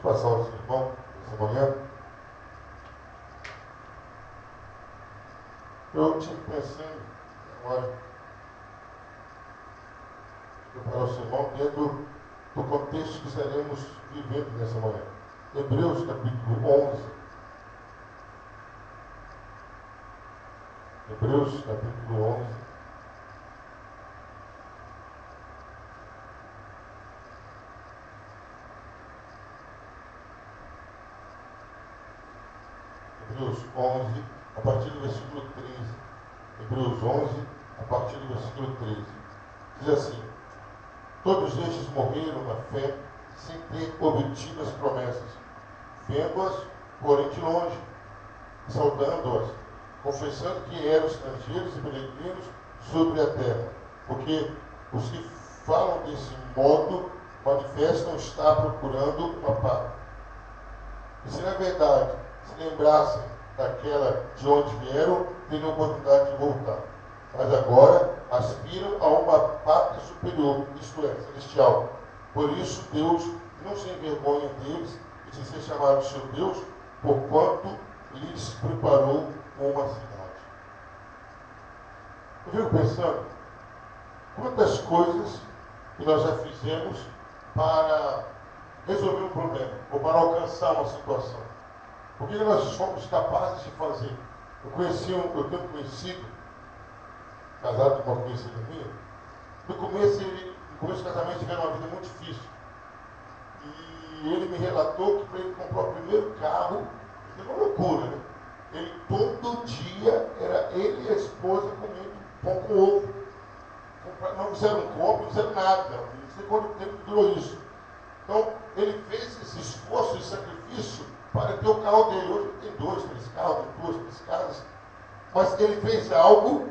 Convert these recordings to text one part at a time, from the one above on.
Vamos passar o sermão essa manhã. Eu tinha pensando agora preparar o sermão dentro do contexto que estaremos vivendo nessa manhã. Hebreus capítulo 11. Hebreus capítulo 11. Hebreus 11, a partir do versículo 13. Hebreus 11, a partir do versículo 13. Diz assim: todos estes morreram na fé, sem ter obtido as promessas, vendo-as, porém de longe, saudando-as, confessando que eram estrangeiros e peregrinos sobre a terra, porque os que falam desse modo manifestam estar procurando uma pátria. E se na verdade se lembrassem daquela de onde vieram, teriam oportunidade de voltar. Mas agora aspiram a uma pátria superior, isto é, celestial. Por isso Deus não se envergonha deles e de ser chamado seu Deus, porquanto lhes preparou uma cidade. Eu fico pensando quantas coisas que nós já fizemos para resolver um problema ou para alcançar uma situação. O que nós somos capazes de fazer? Eu tenho um conhecido, casado com uma conhecida minha. No começo do casamento tiveram uma vida muito difícil. E ele me relatou que para ele comprar o primeiro carro, foi uma loucura, né? Ele todo dia, era ele e a esposa comendo pão com ovo. Não fizeram compra, não fizeram nada. Não sei quanto tempo durou isso. Então, ele fez esse esforço e sacrifício para ter o carro dele. Hoje ele tem 2, 3 carros, tem 2, 3 casas. Mas ele fez algo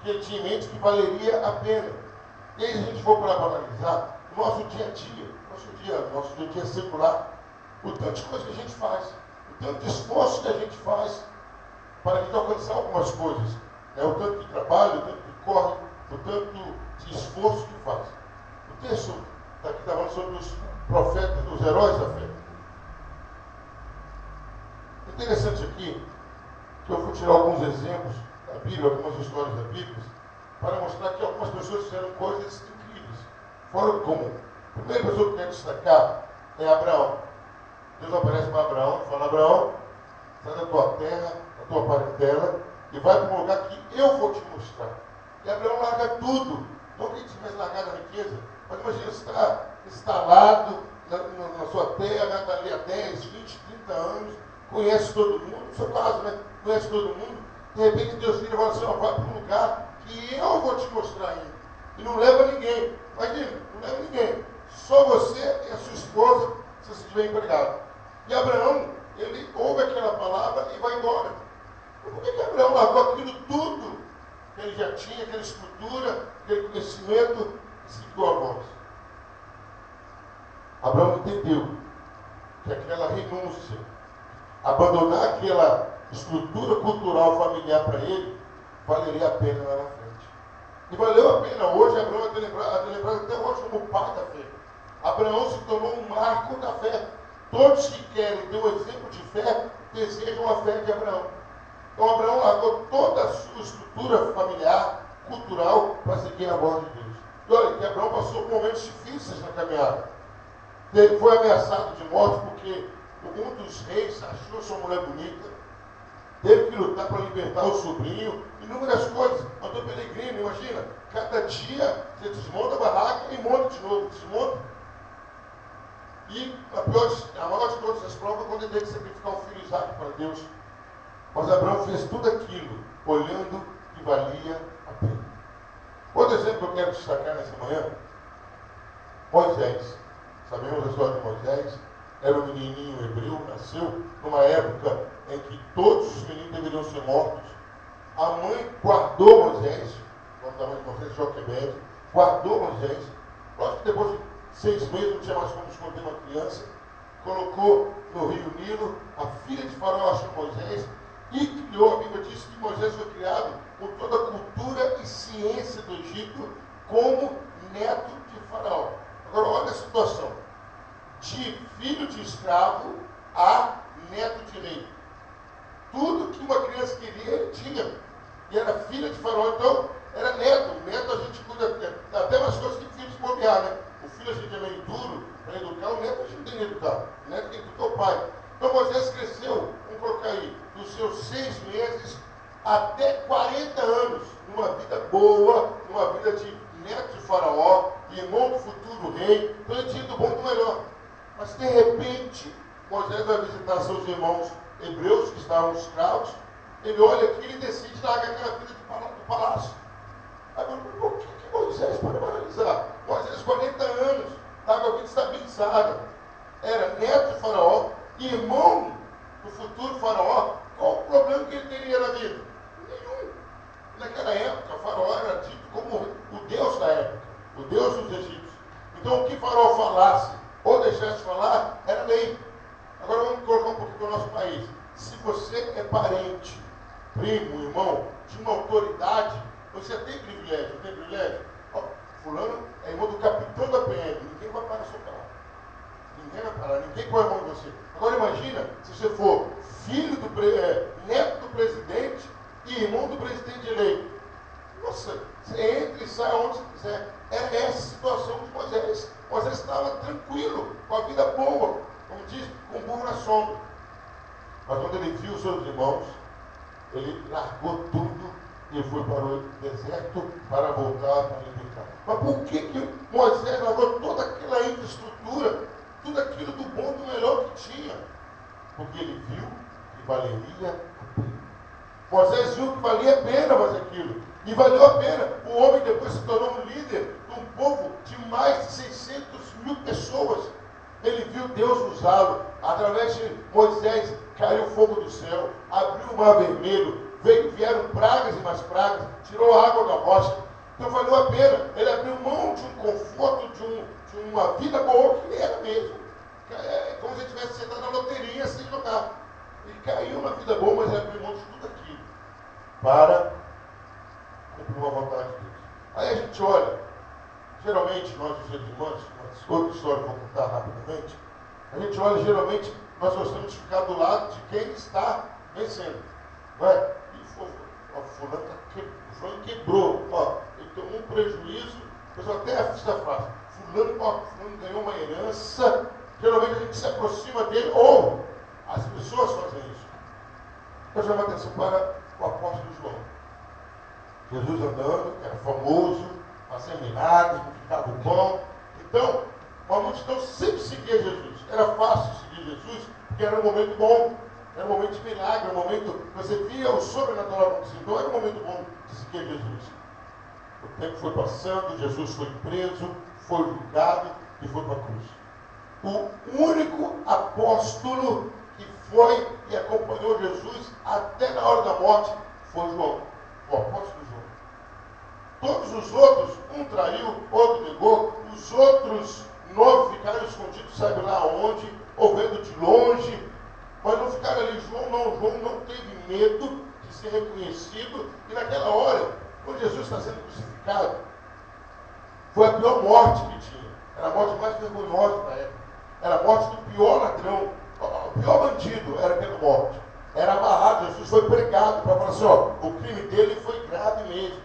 que ele tinha em mente que valeria a pena. E aí, se a gente for para analisar o nosso dia a dia, nosso dia a dia secular, o tanto de coisa que a gente faz, o tanto de esforço que a gente faz para a gente alcançar algumas coisas, né? O tanto de trabalho, o tanto que corre, o tanto de esforço que faz. O texto daqui está falando sobre os profetas, os heróis da fé. Interessante aqui que eu vou tirar alguns exemplos da Bíblia, algumas histórias da Bíblia, para mostrar que algumas pessoas fizeram coisas incríveis, fora do comum. A primeira pessoa que eu quero destacar é Abraão. Deus aparece para Abraão e fala: Abraão, sai da tua terra, da tua parentela, e vai para um lugar que eu vou te mostrar. E Abraão larga tudo. Não que ele tivesse largado a riqueza, mas imagina, você está instalado na sua terra, está ali há 10, 20, 30 anos, conhece todo mundo, no seu caso, né? Conhece todo mundo. De repente Deus vira e fala assim: vai para um lugar que eu vou te mostrar ainda. E não leva ninguém. Imagina, não leva ninguém. Só você e a sua esposa, se você estiver empregado. E Abraão, ele ouve aquela palavra e vai embora. Mas por que Abraão largou aquilo tudo que ele já tinha, aquela estrutura, aquele conhecimento, e seguiu a voz? Abraão entendeu que aquela renúncia, abandonar aquela estrutura cultural familiar para ele, valeria a pena lá na frente. E valeu a pena hoje. Abraão é lembrado até hoje como o pai da fé. Abraão se tornou um marco da fé. Todos que querem ter um exemplo de fé, desejam a fé de Abraão. Então Abraão largou toda a sua estrutura familiar, cultural, para seguir a voz de Deus. E olha que Abraão passou por momentos difíceis na caminhada. Ele foi ameaçado de morte porque um dos reis achou sua mulher bonita, teve que lutar para libertar o sobrinho, inúmeras coisas. Mandou peregrino, imagina, cada dia você desmonta a barraca e monta de novo, desmonta. E a maior de todas as provas é quando ele teve que sacrificar um filho Isaque para Deus. Mas Abraão fez tudo aquilo, olhando que valia a pena. Outro exemplo que eu quero destacar nessa manhã: Moisés. Sabemos a história de Moisés. Era um menininho hebreu, nasceu numa época em que todos os meninos deveriam ser mortos. A mãe guardou Moisés, o nome da mãe de Moisés, Joquebede, guardou Moisés. Lógico que depois de 6 meses não tinha mais como esconder uma criança. Colocou no rio Nilo, a filha de Faraó achou Moisés e criou. A Bíblia diz que Moisés foi criado com toda a cultura e ciência do Egito como neto de Faraó. Agora olha a situação. de filho de escravo a neto de rei. Tudo que uma criança queria, ele tinha. E era filha de faraó, então era neto. O neto a gente cuida até mais coisas que filhos bobear, né? O filho a gente é meio duro para educar, o neto a gente tem que educar. O neto tem que educar o pai. Então Moisés cresceu, vamos colocar aí, dos seus 6 meses até 40 anos, numa vida boa, numa vida de neto de faraó, irmão do futuro rei. Então ele tinha do bom e do melhor. Mas de repente, Moisés vai visitar seus irmãos hebreus que estavam escravos. Ele olha aqui e decide largar aquela vida do palácio. Aí o que Moisés pode analisar? Moisés, 40 anos, estava a vida estabilizada. Era neto de faraó, irmão do futuro faraó. Qual o problema que ele teria na vida? Nenhum. Naquela época, faraó era dito como o deus da época, o deus dos egípcios. Então, o que faraó falasse ou deixasse de falar, era lei. Agora vamos colocar um pouquinho para o nosso país. Se você é parente, primo, irmão, de uma autoridade, você tem privilégio, não tem privilégio? Ó, fulano é irmão do capitão da PM, ninguém vai parar seu carro. Ninguém vai parar, ninguém põe a mão em você. Agora imagina, se você for filho neto do presidente e irmão do presidente eleito. Nossa, você entra e sai onde você quiser. Era essa a situação de Moisés. Moisés estava tranquilo, com a vida boa, como diz, com burro na sombra. Mas quando ele viu os seus irmãos, ele largou tudo e foi para o deserto para voltar para libertar. Mas por que Moisés largou toda aquela infraestrutura, tudo aquilo do bom, do melhor que tinha? Porque ele viu que valeria a pena. Moisés viu que valia a pena fazer aquilo. E valeu a pena. O homem depois se tornou um líder de um povo de mais de 600 mil pessoas. Ele viu Deus usá-lo. Através de Moisés caiu fogo do céu, abriu o mar vermelho, vieram pragas e mais pragas, tirou a água da rocha. Então valeu a pena. Ele abriu mão de um conforto, de uma vida boa que ele era mesmo. É como se ele tivesse sentado na loteria sem jogar. Ele caiu na vida boa, mas ele abriu mão de tudo aquilo para cumprir uma vontade de Deus. Aí a gente olha, geralmente nós, os seres humanos, outra história que eu vou contar rapidamente, a gente olha, geralmente, nós gostamos de ficar do lado de quem está vencendo. Não é? E o fulano quebrou, ó, ele tomou um prejuízo, o pessoal até assiste a frase, fulano ganhou uma herança, geralmente a gente se aproxima dele, ou as pessoas fazem isso. Eu chamo a atenção para o apóstolo João. Jesus andando, era famoso, fazendo milagres, multiplicava o pão. Então, uma multidão sempre seguia Jesus. Era fácil seguir Jesus, porque era um momento bom, era um momento de milagre, era um momento que você via o sobrenatural acontecer. Então, era um momento bom de seguir Jesus. O tempo foi passando, Jesus foi preso, foi julgado e foi para a cruz. O único apóstolo que foi e acompanhou Jesus até na hora da morte foi João, o apóstolo João. Todos os outros, um traiu, outro negou, os outros 9 ficaram escondidos, sabe lá onde, ou vendo de longe, mas não ficaram ali. João não teve medo de ser reconhecido, e naquela hora, quando Jesus está sendo crucificado, foi a pior morte que tinha, era a morte mais vergonhosa da época, era a morte do pior ladrão, o pior bandido, era aquela morte, era amarrado. Jesus foi pregado para falar assim, ó, o crime dele foi grave mesmo.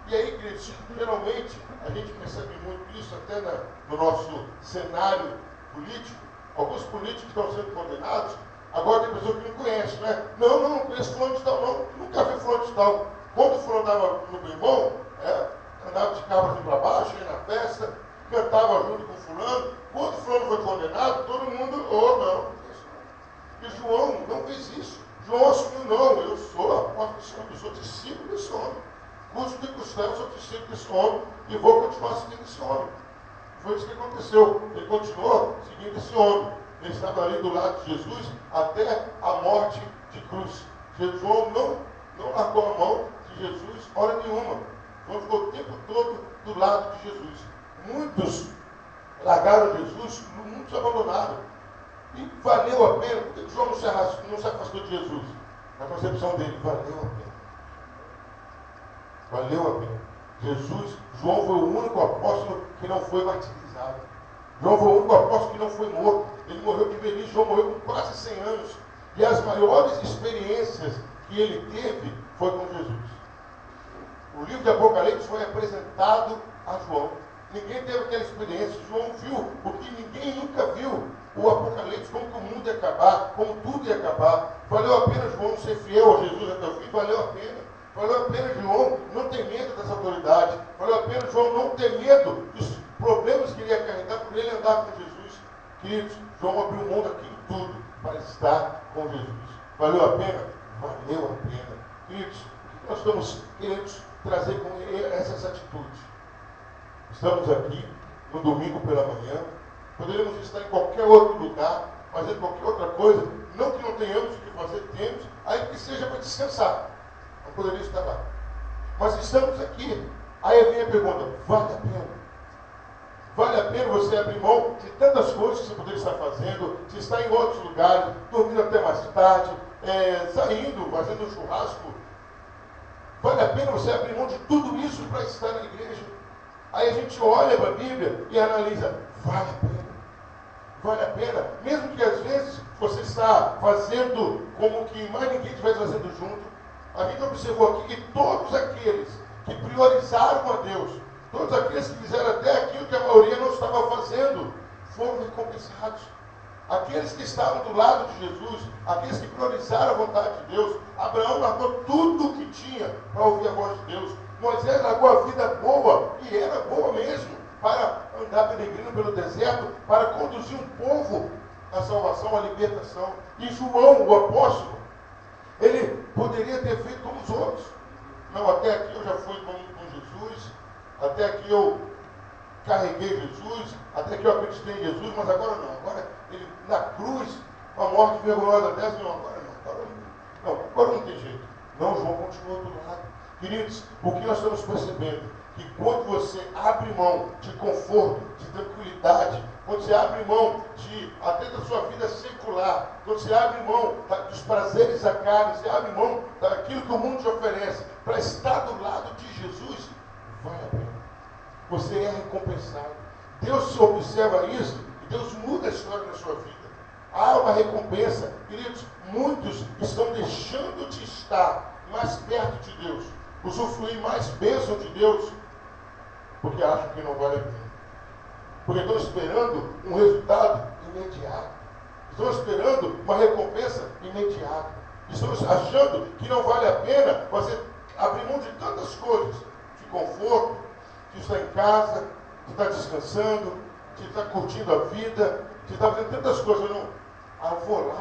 E aí, queridos, geralmente, a gente percebe muito isso até no nosso cenário político. Alguns políticos estão sendo condenados, agora tem pessoa que não conhece, né? Não conheço fulano de tal, não, nunca vi fulano de tal. Quando o fulano andava no bem-bom, andava de carro assim para baixo, ia na festa, cantava junto com o fulano. Quando o fulano foi condenado, todo mundo, não isso não. E João não fez isso. João assumiu, não, eu sou apóstolo desse homem, eu sou discípulo desse homem. Custo de custar, eu sou discípulo desse homem e vou continuar seguindo esse homem. Foi isso que aconteceu. Ele continuou seguindo esse homem. Ele estava ali do lado de Jesus até a morte de cruz. João não largou a mão de Jesus hora nenhuma. João ficou o tempo todo do lado de Jesus. Muitos largaram Jesus, muitos abandonaram. E valeu a pena, porque João não se afastou de Jesus. Na concepção dele, valeu a pena. Valeu a pena. João foi o único apóstolo que não foi martirizado. João foi o único apóstolo que não foi morto. Ele morreu de velhice. João morreu com quase 100 anos. E as maiores experiências que ele teve foi com Jesus. O livro de Apocalipse foi apresentado a João. Ninguém teve aquela experiência. João viu o que ninguém nunca viu. O Apocalipse, como que o mundo ia acabar, como tudo ia acabar. Valeu a pena João ser fiel a Jesus até o fim? Valeu a pena. Valeu a pena João não ter medo dessa autoridade. Valeu a pena João não ter medo dos problemas que ele ia carregar por ele andar com Jesus. Queridos, João abriu mão daquilo tudo para estar com Jesus. Valeu a pena? Valeu a pena. Queridos, o que nós estamos querendo trazer com essas atitudes? Estamos aqui no domingo pela manhã. Poderíamos estar em qualquer outro lugar, fazendo qualquer outra coisa. Não que não tenhamos o que fazer, temos, aí que seja para descansar. Não poderia estar lá. Mas estamos aqui. Aí vem a pergunta: vale a pena? Vale a pena você abrir mão de tantas coisas que você poderia estar fazendo, se está em outros lugares, dormindo até mais tarde, saindo, fazendo um churrasco? Vale a pena você abrir mão de tudo isso para estar na igreja? Aí a gente olha para a Bíblia e analisa: vale a pena? Vale a pena? Mesmo que às vezes você está fazendo como que mais ninguém estivesse fazendo junto. A Bíblia observou aqui que todos aqueles que priorizaram a Deus, todos aqueles que fizeram até aquilo que a maioria não estava fazendo, foram recompensados. Aqueles que estavam do lado de Jesus, aqueles que priorizaram a vontade de Deus. Abraão largou tudo o que tinha para ouvir a voz de Deus. Moisés largou a vida boa, e era boa mesmo, para andar peregrino pelo deserto, para conduzir um povo à salvação, à libertação. E João, o apóstolo, ele poderia ter feito como os outros. Não, até aqui eu já fui com Jesus, até aqui eu carreguei Jesus, até aqui eu acreditei em Jesus, mas agora não. Agora ele na cruz, a morte vergonhosa dessa, não, agora não tem jeito. Não, João continuou do lado. Queridos, o que nós estamos percebendo? Que quando você abre mão de conforto, de tranquilidade, quando você abre mão até da sua vida secular, quando você abre mão dos prazeres da carne, você abre mão daquilo que o mundo te oferece, para estar do lado de Jesus, vale a pena. Você é recompensado. Deus observa isso e Deus muda a história da sua vida. Há uma recompensa. Queridos, muitos estão deixando de estar mais perto de Deus, usufruir mais bênção de Deus, porque acham que não vale a pena. Porque estão esperando um resultado imediato. Estão esperando uma recompensa imediata. Estão achando que não vale a pena você abrir mão de tantas coisas, de conforto, de estar em casa, de estar descansando, de estar curtindo a vida, de estar fazendo tantas coisas. Eu vou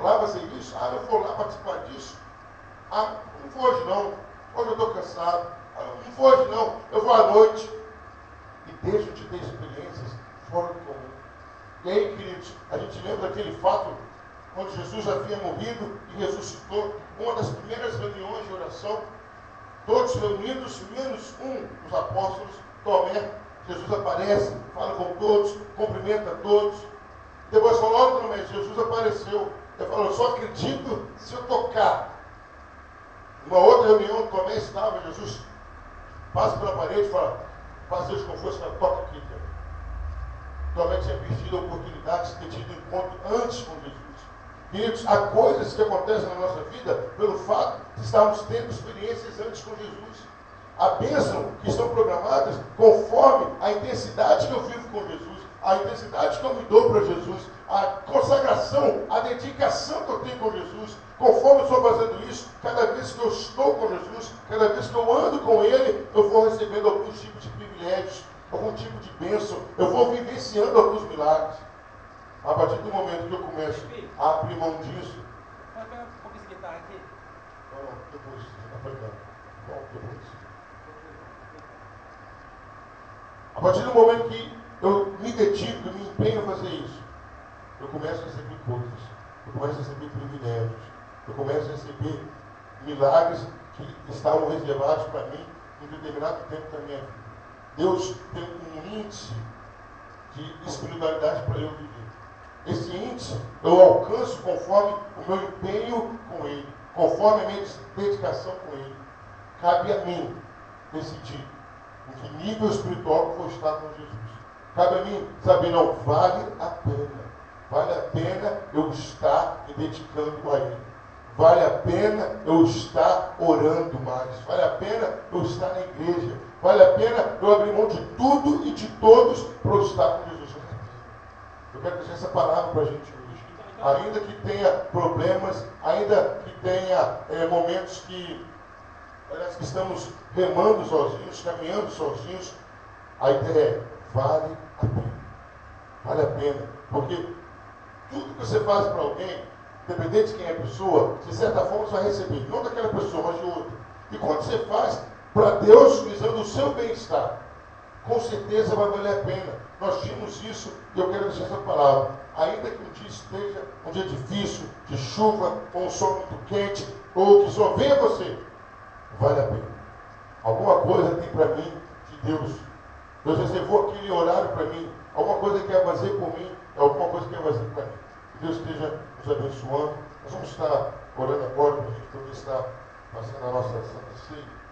lá fazer isso, eu vou lá participar disso. Não vou hoje não, hoje eu estou cansado. Não vou hoje não, eu vou à noite. E deixo de ter experiências fora do comum. E aí, queridos, a gente lembra daquele fato, quando Jesus havia morrido e ressuscitou, uma das primeiras reuniões de oração, todos reunidos, menos um dos apóstolos, Tomé. Jesus aparece, fala com todos, cumprimenta todos. Depois falou: olha, Tomé, Jesus apareceu. Ele falou: só acredito se eu tocar. Numa outra reunião, Tomé estava, Jesus passa pela parede e fala: faça isso com força, toca aqui. Tomé tinha perdido a oportunidade de ter tido um encontro antes com Jesus. Queridos, há coisas que acontecem na nossa vida pelo fato de estarmos tendo experiências antes com Jesus. Há bênçãos que estão programadas conforme a intensidade que eu vivo com Jesus, a intensidade que eu me dou para Jesus, a consagração, a dedicação que eu tenho com Jesus. Conforme eu estou fazendo isso, cada vez que eu estou com Jesus, cada vez que eu ando com Ele, eu vou recebendo alguns tipos de privilégios, algum tipo de bênção, eu vou vivenciando alguns milagres. A partir do momento que eu começo a abrir mão disso. Pode pegar um pouquinho de guitarra aqui? Não, depois, está pregando. Bom, depois. A partir do momento que eu me dedico, me empenho a fazer isso, eu começo a receber coisas, eu começo a receber privilégios, eu começo a receber milagres que estavam reservados para mim em determinado tempo da minha vida. Deus tem um índice de espiritualidade para eu viver. Esse índice eu alcanço conforme o meu empenho com Ele, conforme a minha dedicação com Ele. Cabe a mim decidir em que nível espiritual eu vou estar com Jesus. Cabe a mim saber, não, vale a pena. Vale a pena eu estar me dedicando a Ele. Vale a pena eu estar orando mais. Vale a pena eu estar na igreja. Vale a pena eu abrir mão de tudo e de todos para eu estar com Jesus. Eu quero deixar essa palavra para a gente hoje. Ainda que tenha problemas, ainda que tenha momentos que parece que estamos remando sozinhos, caminhando sozinhos, a ideia é, vale a pena. Vale a pena. Porque tudo que você faz para alguém, independente de quem é a pessoa, de certa forma você vai receber, não daquela pessoa, mas de outra. E quando você faz para Deus, visando o seu bem-estar, com certeza vai valer a pena. Nós tínhamos isso e eu quero deixar essa palavra. Ainda que um dia esteja um dia difícil, de chuva, ou um sol muito quente, ou que só venha você, vale a pena. Alguma coisa tem para mim de Deus. Deus reservou aquele horário para mim. Alguma coisa que quer fazer por mim, é alguma coisa que quer fazer para mim. Que Deus esteja nos abençoando. Nós vamos estar orando agora para a gente poder estar fazendo a nossa Santa Ceia.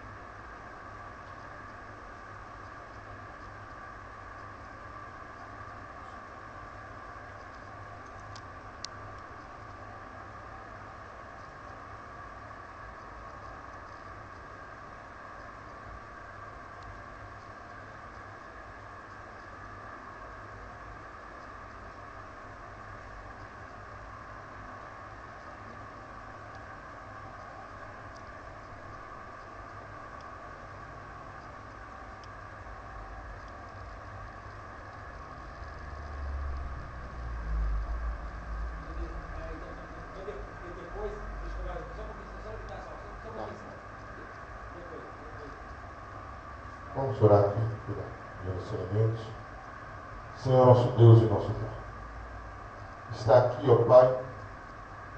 Vamos orar aqui por relacionamentos. Senhor, nosso Deus e nosso Pai. Está aqui, ó Pai,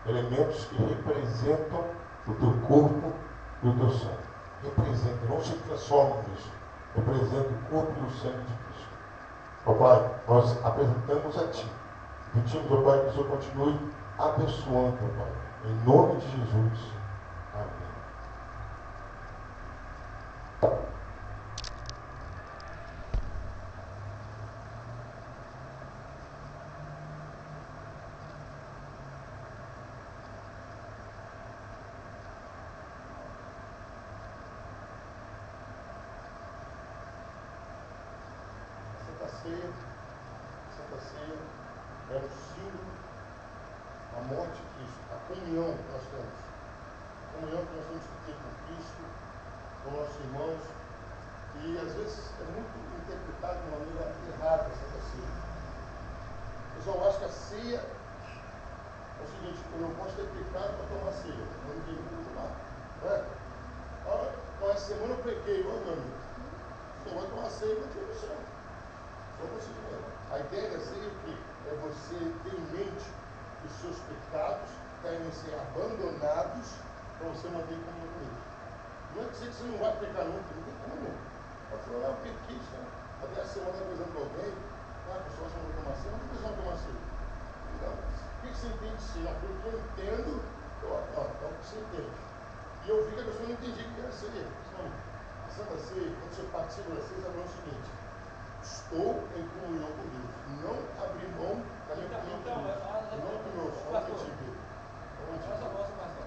elementos que representam o teu corpo e o teu sangue. Representam, não se transformam nisso. Representam o corpo e o sangue de Cristo. Ó Pai, nós apresentamos a Ti. Pedimos, ó Pai, que o Senhor continue abençoando, ó Pai. Em nome de Jesus. Amém. Santa Ceia é um símbolo da morte de Cristo, a comunhão que nós temos. A comunhão que nós temos que ter com Cristo, com nossos irmãos. E às vezes é muito interpretado de uma maneira errada a Santa Ceia. O pessoal acha que a ceia é o seguinte, eu não posso ter pecado para tomar ceia. Eu não tenho que tomar. Não é? Então, essa semana eu pequei, meu amigo. Você vai tomar ceia e vai ter o céu. A ideia da ceia é o quê? É você ter em mente que os seus pecados devem ser abandonados para você manter comunhão com Deus. Não é dizer que você não vai pecar nunca, não tem como. Pode falar, eu pequei, sabe? Até a semana apresentando com alguém, a pessoa acha que eu vou tomar ceia, não precisa tomar ceia. Então, o que você entende de ceia? Pelo que eu entendo, é o que você entende. E eu vi que a pessoa não entendia o que era ceia. Não, a Santa Ceia, quando você participa da ceia, é o seguinte. Estou em comunhão com Deus. Não abrir mão da minha comunhão com Deus. Não do meu som, Olha só, pastor.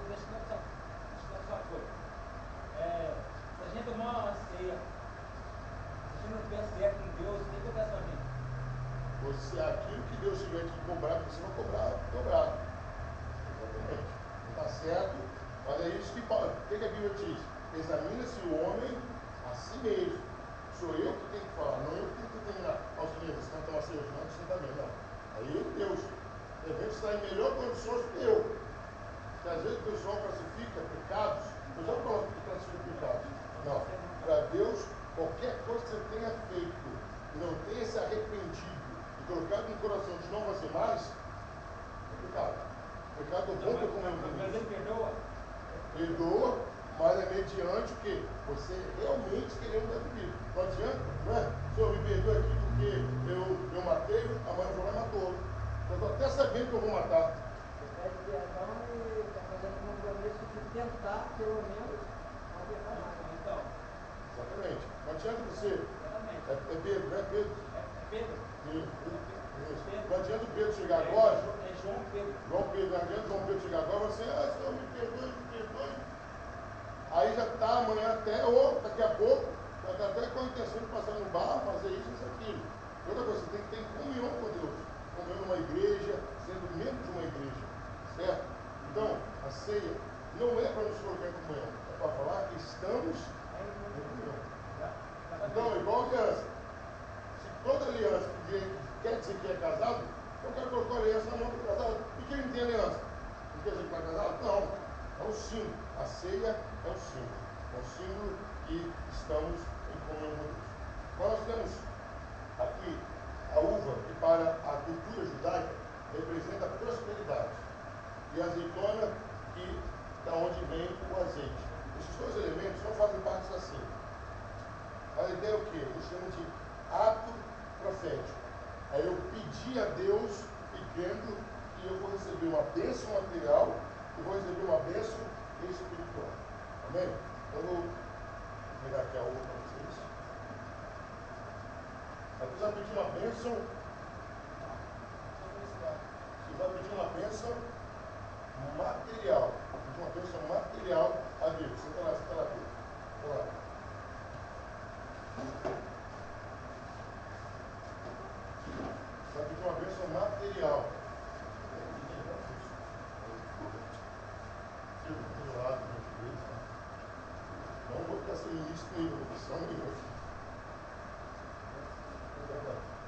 Deixa eu só uma coisa. Se a gente tomar uma ceia, se a gente não tiver certo com Deus, o que acontece com a gente? Você, aquilo que Deus tiver que cobrar, você vai cobrar, dobrado. Exatamente. Não está certo, mas é isso que fala. O que a Bíblia diz? Examina-se o homem a si mesmo. Sou eu que tenho que falar, não eu que tenho que determinar. Aos clientes, você não toma ceia, não, você também, não. Aí eu e Deus. De repente está em melhor condições que eu. Porque às vezes o pessoal classifica pecados, o pessoal fala que classifica pecados. Não. Para Deus, qualquer coisa que você tenha feito e não tenha se arrependido e colocado no coração de não fazer mais, é pecado. Pecado bom que eu comi. Mas ele perdoa? Perdoa, mas é mediante o quê? Você realmente querer mudar de vida. Não adianta, não é? O senhor me perdoa aqui porque eu matei, a mãe foi lá e matou. Eu estou até sabendo que eu vou matar. Você pede perdão e está fazendo um compromisso de tentar, pelo menos, não pecar mais. Então. Exatamente. Não adianta você. Exatamente. É Pedro, não é Pedro? Pedro. Não adianta o Pedro chegar agora. É João Pedro. João Pedro, não adianta João Pedro chegar agora e você, Senhor, me perdoe. Aí já está amanhã até, ou daqui a pouco, já está até com a intenção de passar no bar, fazer isso aquilo. Outra coisa, você tem que ter comunhão com Deus. Comunhão numa igreja, sendo membro de uma igreja. Certo? Então, a ceia não é para nos colocar em comunhão, é para falar que estamos em comunhão. Então, igual aliança. Se toda aliança quer dizer que é casado, eu quero colocar a aliança na mão do casado. E quem não tem aliança? Não quer dizer que vai casado? Não. É um símbolo. A ceia é um símbolo. É um símbolo que estamos em comunhão com Deus. Nós temos aqui a uva, que para a cultura judaica representa a prosperidade. E a azeitona, que da onde vem o azeite. Esses dois elementos não fazem parte da ceia. A ideia é o quê? Eles chamam de ato profético. É eu pedir a Deus e crendo que eu vou receber uma bênção material e vou receber uma bênção espiritual. Amém? Eu vou pegar aqui a uva para vocês. Você vai pedir uma bênção. Você vai pedir uma bênção material. Pedir uma bênção material a Deus. Você está lá, Deus. Vamos lá. Vai pedir uma bênção material. Não vou ficar sem ministro nenhum, só um minuto.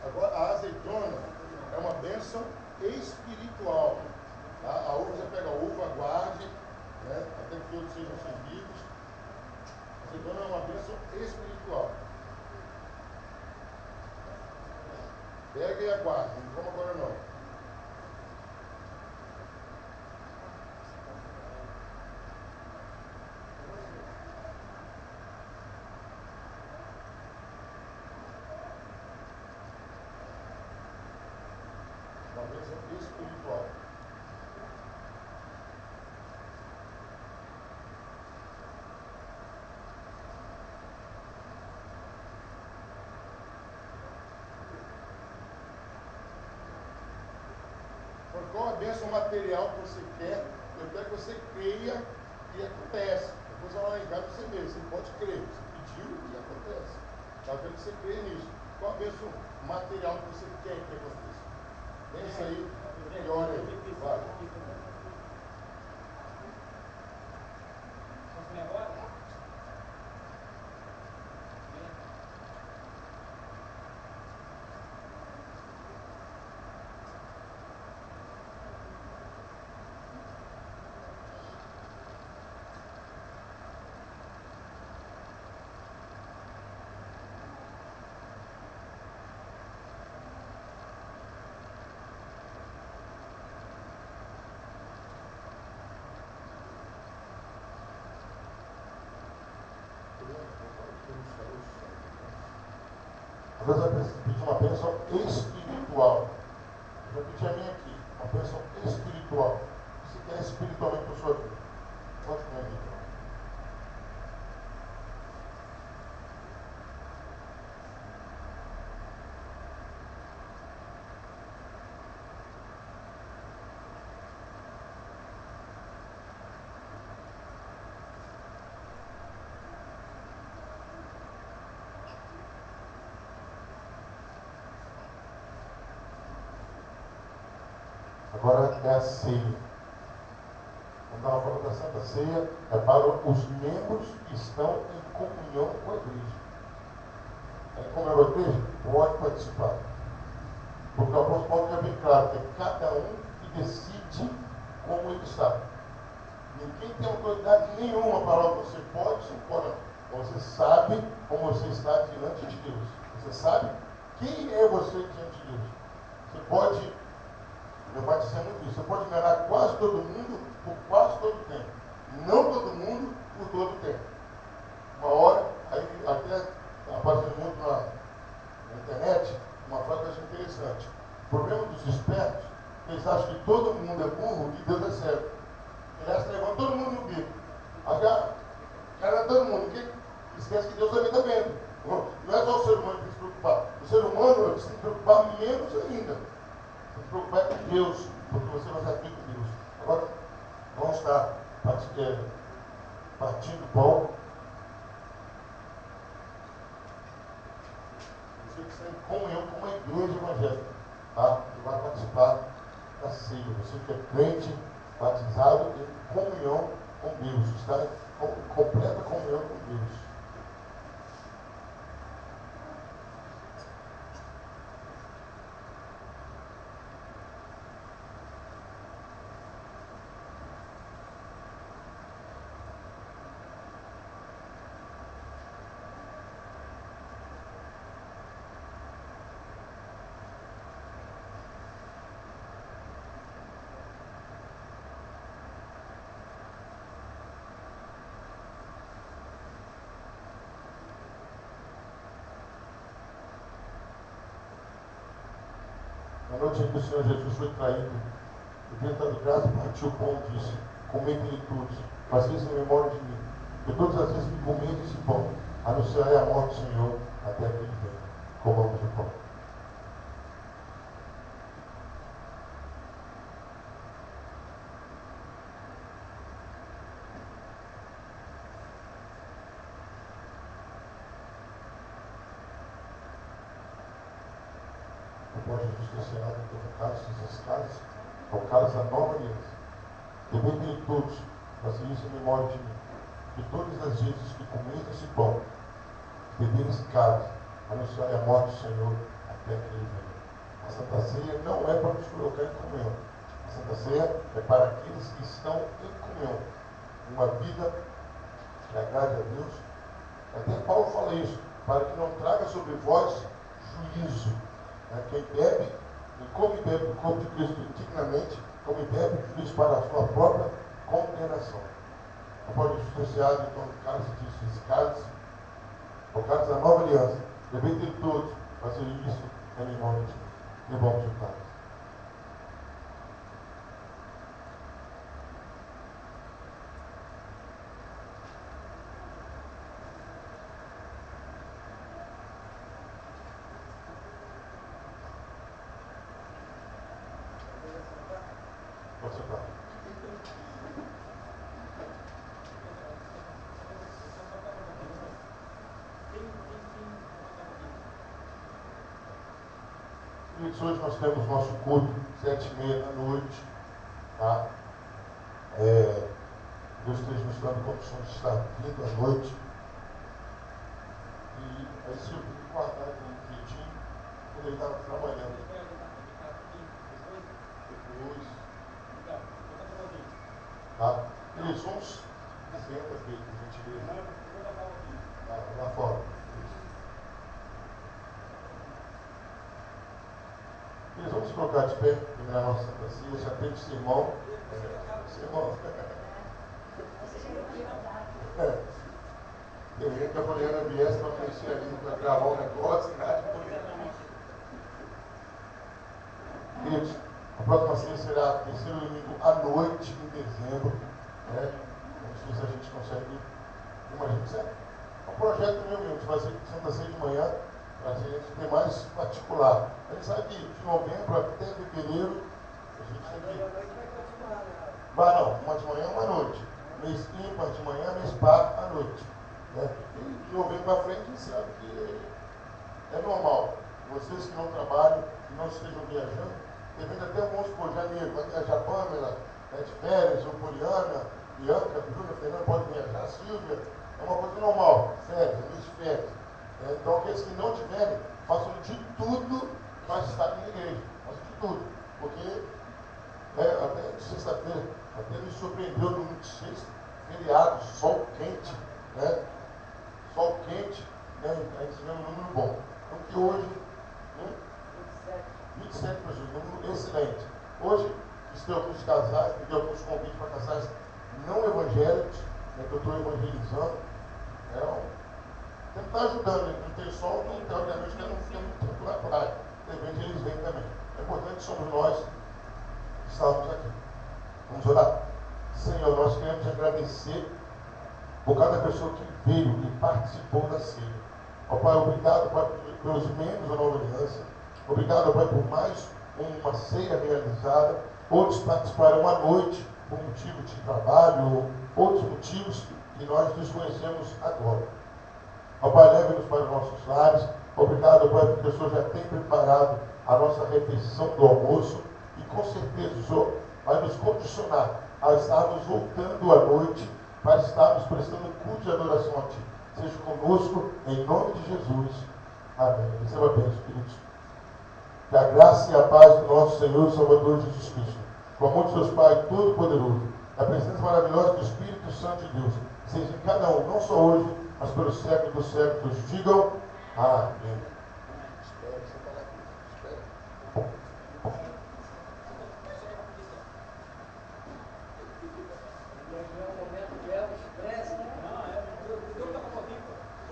Agora, a azeitona é uma bênção espiritual. A uva, você pega a uva, guarde, né, até que todos sejam servidos. A azeitona é uma bênção espiritual. Pega e aguarde, não vamos agora não. Uma bênção espiritual. Qual a bênção material que você quer? Eu quero que você creia que acontece. Depois ela vai em você mesmo. Você pode crer. Você pediu e acontece. Eu quero que você creia nisso. Qual a bênção material que você quer que aconteça? Pensa aí e olha aí. Vai. Posso comer agora? Deus vai pedir uma bênção espiritual. Eu vou pedir a minha aqui, uma bênção espiritual. Você quer espiritualmente para a sua vida? Pode comer aqui. Agora é a ceia. Quando estava falando da Santa Ceia, é para os membros que estão em comunhão com a igreja. Em comunhão com a igreja, pode participar. Porque o apóstolo Paulo já bem claro que é cada um que decide como ele está. Ninguém tem autoridade nenhuma para falar você pode ou não pode. Você sabe como você está diante de Deus. Você sabe quem é você diante de Deus. Você pode, meu pai dizia muito isso, você pode enganar quase todo mundo por quase todo o tempo. Não todo mundo por todo o tempo. Uma hora, aí até apareceu muito na internet, uma frase que eu achei interessante. O problema dos espertos, eles acham que todo mundo é burro e Deus é cego. Eles levam todo mundo no bico. Cara, todo mundo. Esquece que Deus também está vendo. Não é só o ser humano que tem que se preocupar. O ser humano Então você tem que preocupar menos ainda. Você tem que preocupar com Deus, porque você vai estar aqui com Deus. Agora, vamos estar partindo o pão. Você que está em comunhão com uma igreja evangélica, tá? Que vai participar da ceia. Você que é crente, batizado em comunhão com Deus, está em completa comunhão com Deus. Na noite em que o Senhor Jesus foi traído, e tentando graça, partiu o pão e disse: comei-me todos, fazei isso em memória de mim. E todas as vezes que comerdes esse pão, anunciarei a morte do Senhor até que ele venha. Comamos o pão. Após Jesus ter ceado, teve cálice das casas, ao cálice da nova aliança. Bebei todos, fazei isso em memória de mim. E todas as vezes que comerdes esse pão, beber esse cálice, anunciarei a morte do Senhor até que ele venha. A Santa Ceia não é para nos colocar em comunhão. A Santa Ceia é para aqueles que estão em comunhão. Uma vida que agrade a Deus. Até Paulo fala isso, para que não traga sobre vós juízo. Quem bebe e come e bebe o corpo de Cristo indignamente, come e bebe fez para a sua própria condenação. Após Jesus ter ceado, então, o cálice disse: esse cálice, o cálice da nova aliança, bebei dele todos, fazer isso em memória de mim. Bebamos o cálice. Pode ser claro. Hoje nós temos nosso culto, 7h30 da noite. Tá? Deus esteja nos dando condições de estar vindo à noite. E aí se eu puder guardar aqui um quietinho, quando ele estava trabalhando. Depois. Tá? Eles vamos senta aqui, a gente vê. Lá fora. Eles vão se colocar de pé, terminar a nossa Santa Ceia. Já teve sermão. Sermão. Deveria que a Poliana viesse para mexer ali, para gravar um negócio, nada de Poliana. Queridos, a próxima ceia será terceiro domingo à noite em dezembro. Vamos ver se a gente consegue. Como a gente é um projeto meu mesmo, de fazer Santa Ceia de manhã, para a gente ter mais particular. A gente sabe que de novembro até fevereiro, a gente tem que. Vai não, uma de manhã, uma à noite. Mês ímpar de manhã, mês par à noite. E de novembro para frente, a gente sabe que é normal. Vocês que não trabalham, que não estejam viajando, depende até alguns por janeiro, vai viajar Pâmela, de férias, ou Poliana, Bianca, Júlia, Fernanda pode viajar, Silvia, é uma coisa normal, férias, mês de férias. Então aqueles que não tiverem, façam de tudo para estar na igreja, façam de tudo, porque até de sexta-feira, até me surpreendeu no domingo de sexta, feriado, sol quente, sol quente, a gente vê um número bom. Então que hoje, 27 pessoas, um número excelente. Hoje, tem alguns casais, peguei alguns convites para casais não evangélicos, que eu estou evangelizando. Tem que estar ajudando, não tem sol, não tem, obviamente, que não fica muito tempo na praia. De repente eles vêm também. É importante que somos nós que estamos aqui. Vamos orar? Senhor, nós queremos agradecer por cada pessoa que veio e participou da ceia. Ó Pai, obrigado, Pai, pelos membros da Nova Aliança. Obrigado, Pai, por mais uma ceia realizada. Outros participaram à noite por motivo de trabalho, ou outros motivos que nós desconhecemos agora. Ó Pai, leve-nos para os nossos lares. Obrigado, Pai, porque o Senhor já tem preparado a nossa refeição do almoço e com certeza o Senhor vai nos condicionar a estarmos voltando à noite para estarmos prestando culto e adoração a Ti. Seja conosco, em nome de Jesus. Amém. Receba a bênção, queridos. Que a graça e a paz do nosso Senhor e Salvador Jesus Cristo, com o amor de Deus Pai Todo-Poderoso, a presença maravilhosa do Espírito Santo de Deus, seja em cada um, não só hoje, mas pelos séculos dos séculos. Digam amém. Espera, você está aqui. Espera.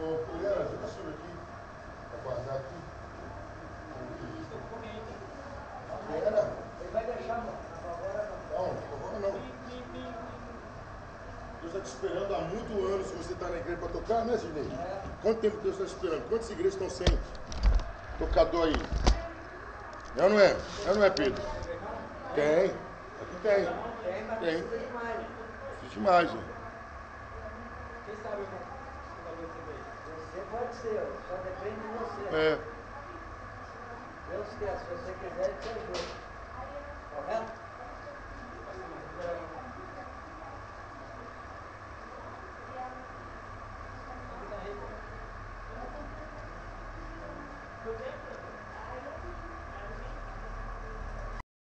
Ô, Poliana, ajuda o senhor aqui. Vai guardar aqui. Poliana. Ele vai deixar, mano. Agora não. Não, agora não. Deus está te esperando há muitos anos. Se você está na igreja para tocar, né, Sidney? Quanto tempo Deus está te esperando? Quantas igrejas estão sem tocador aí? É ou não é? É ou não é, Pedro? Tem. Aqui tem. Tem, mas precisa de mais. Precisa de mais, né? Quem sabe o que você fez? Você pode ser, só depende de você. É. Deus quer, se você quiser, ele te ajuda. Correto?